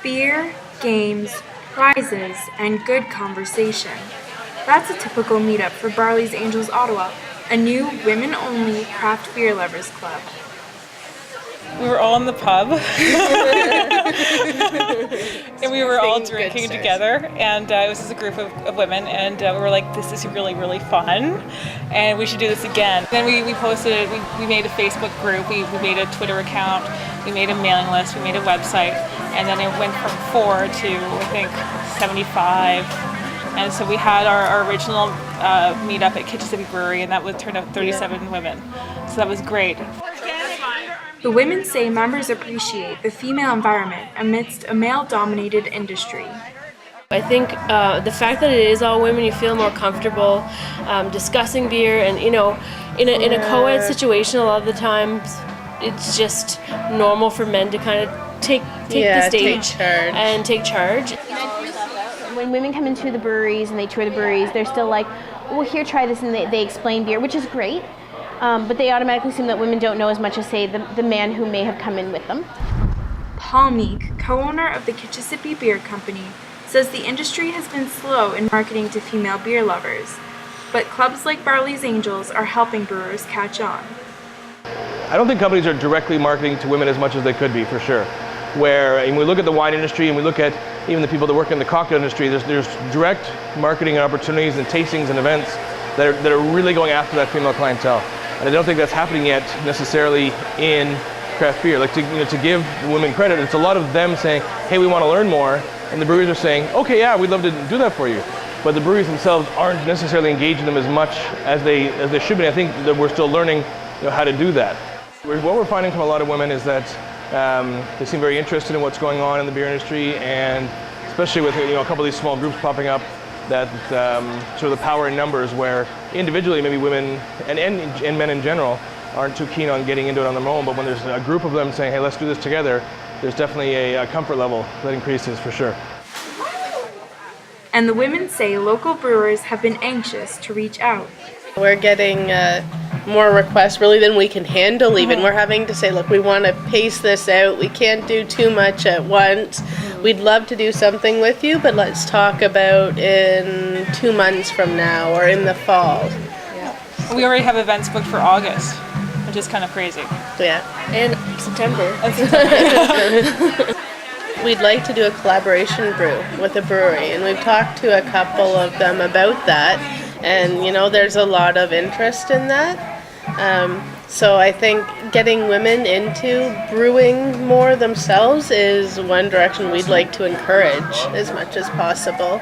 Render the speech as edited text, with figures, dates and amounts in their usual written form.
Beer, games, prizes, and good conversation. That's a typical meetup for Barley's Angels Ottawa, a new women-only craft beer lovers club. We were all in the pub and we were all drinking together, and it was just a group of women, and we were like, this is really, really fun and we should do this again. Then we posted it, we made a Facebook group, we made a Twitter account, we made a mailing list, we made a website, and then it went from 4 to I think 75. And so we had our original meetup at Kichesippi Brewery, and that would turn out 37 women. So that was great. The women say members appreciate the female environment amidst a male-dominated industry. I think the fact that it is all women, you feel more comfortable discussing beer, and in a co-ed situation, a lot of the times it's just normal for men to kind of take the stage and take charge. When women come into the breweries and they tour the breweries, they're still like, well, here, try this, and they explain beer, which is great. But they automatically assume that women don't know as much as, say, the man who may have come in with them. Meek, co-owner of the Kichesippi Beer Company, says the industry has been slow in marketing to female beer lovers, but clubs like Barley's Angels are helping brewers catch on. I don't think companies are directly marketing to women as much as they could be, for sure. When we look at the wine industry and we look at even the people that work in the cocktail industry, there's direct marketing and opportunities and tastings and events that are really going after that female clientele. And I don't think that's happening yet necessarily in craft beer. Like to give women credit, it's a lot of them saying, hey, we want to learn more, and the breweries are saying, okay, yeah, we'd love to do that for you. But the breweries themselves aren't necessarily engaging them as much as they should be. I think that we're still learning how to do that. What we're finding from a lot of women is that they seem very interested in what's going on in the beer industry, and especially with a couple of these small groups popping up, that sort of the power in numbers, where individually maybe women and men in general aren't too keen on getting into it on their own, but when there's a group of them saying, hey, let's do this together, there's definitely a comfort level that increases for sure. And the women say local brewers have been anxious to reach out. We're getting more requests really than we can handle even. We're having to say, look, we want to pace this out. We can't do too much at once. We'd love to do something with you, but let's talk about in 2 months from now or in the fall. Yeah. We already have events booked for August, which is kind of crazy. Yeah. And September. We'd like to do a collaboration brew with a brewery, and we've talked to a couple of them about that, and there's a lot of interest in that. So I think getting women into brewing more themselves is one direction we'd like to encourage as much as possible.